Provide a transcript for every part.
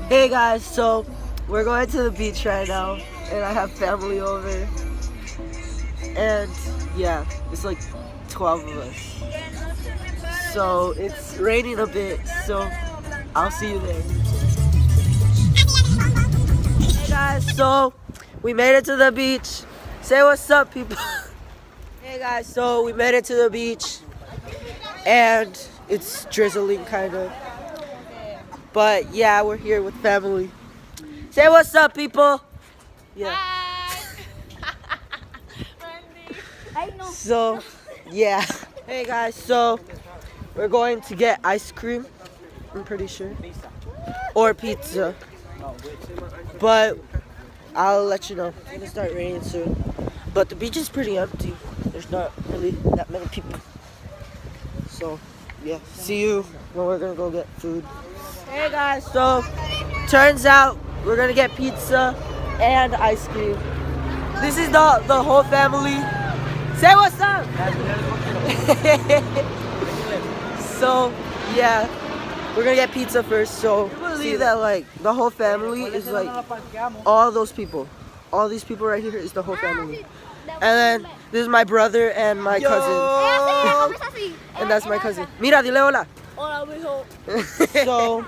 Hey guys, so we're going to the beach right now, and I have family over, and yeah, it's like 12 of us. So it's raining a bit, so I'll see you there. Hey guys, so we made it to the beach. Say what's up, people. Hey guys, so we made it to the beach, and it's drizzling kind of. But yeah, we're here with family. Say what's up, people. Yeah. So, yeah. Hey guys, so we're going to get ice cream, I'm pretty sure. Or pizza. But I'll let you know. It's gonna start raining soon. But the beach is pretty empty. There's not really that many people. So, yeah. See you when we're gonna go get food. Hey guys, so turns out we're gonna get pizza and ice cream. This is the whole family. Say what's up! So, yeah, we're gonna get pizza first. So, believe that like the whole family is like all those people. All these people right here is the whole family. And then this is my brother and my cousin. And that's my cousin. Mira, dile hola. So,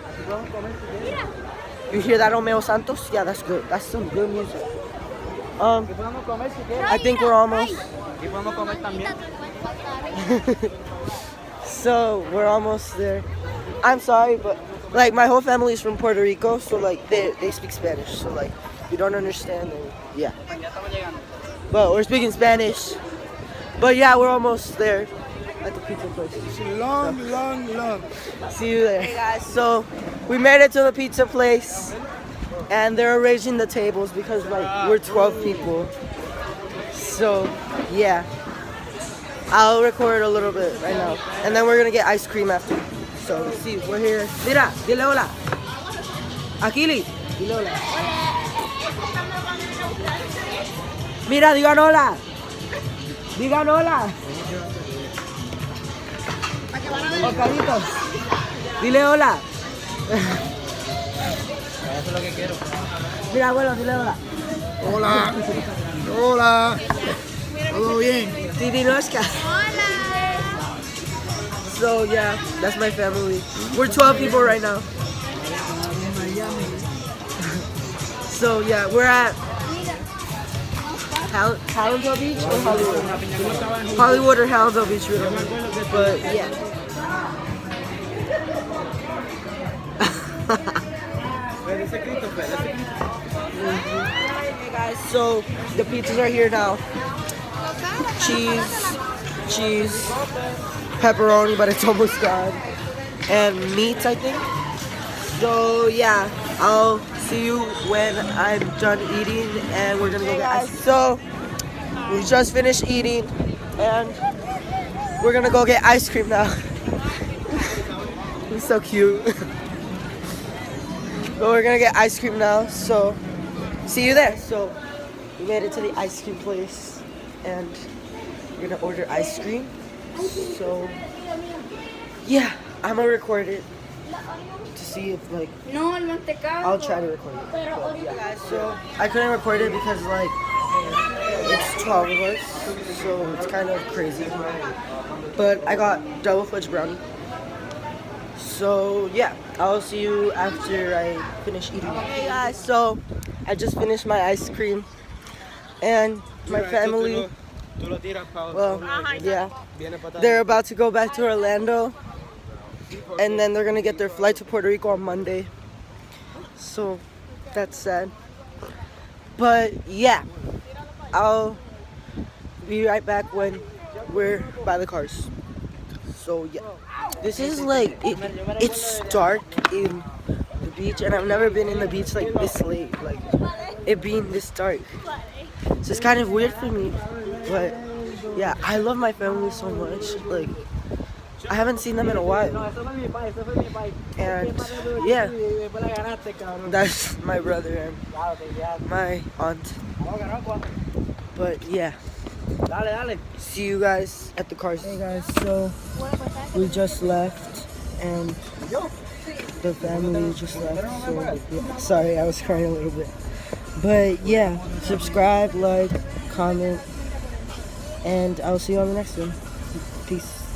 you hear that Romeo Santos? Yeah, that's good. That's some good music. I think we're almost. So we're almost there. I'm sorry, but like my whole family is from Puerto Rico, so like they speak Spanish. So like you don't understand, then, yeah. But we're speaking Spanish. But yeah, we're almost there at the pizza place. Long. See you there. Hey guys, so we made it to the pizza place, and they're arranging the tables because like we're 12 people. So yeah, I'll record a little bit right now, and then we're gonna get ice cream after. So let's see, we're here. Mira, dile hola. Akili, dile hola. Mira, digan hola. Digan hola. Oh, Carlitos, dile hola. Eso es lo que quiero. Mira, abuelo, dile hola. Hola. ¿Todo bien? Titi Noshka. So yeah, that's my family. We're 12 people right now. So yeah, we're at Hallandale Beach or Hollywood? Hollywood or Hallandale Beach, we don't know. But yeah. Hey guys, so the pizzas are here now. Cheese, pepperoni, but it's almost gone, and meat, I think. So yeah, I'll see you when I'm done eating, and we're gonna go get ice cream. So we just finished eating, and we're gonna go get ice cream now. He's so cute. But we're gonna get ice cream now, so see you there. So we made it to the ice cream place, and we're gonna order ice cream. So yeah, I'm gonna record it to see if like I'll try to record it. But, yeah, guys, so I couldn't record it because like it's 12 of us, so it's kind of crazy. But I got double fudge brownie. So yeah, I'll see you after I finish eating. Hey guys, so I just finished my ice cream, and my family, well, yeah, they're about to go back to Orlando, and then they're gonna get their flight to Puerto Rico on Monday. So that's sad. But yeah, I'll be right back when we're by the cars. So yeah, this is like it's dark in the beach, and I've never been in the beach like this late, like it being this dark. So it's kind of weird for me, but yeah, I love my family so much. Like I haven't seen them in a while, and yeah, that's my brother and my aunt. But yeah. See you guys at the cars. Hey guys, so we just left, and the family just left, so yeah. Sorry, I was crying a little bit. But yeah, subscribe, like, comment, and I'll see you on the next one. Peace.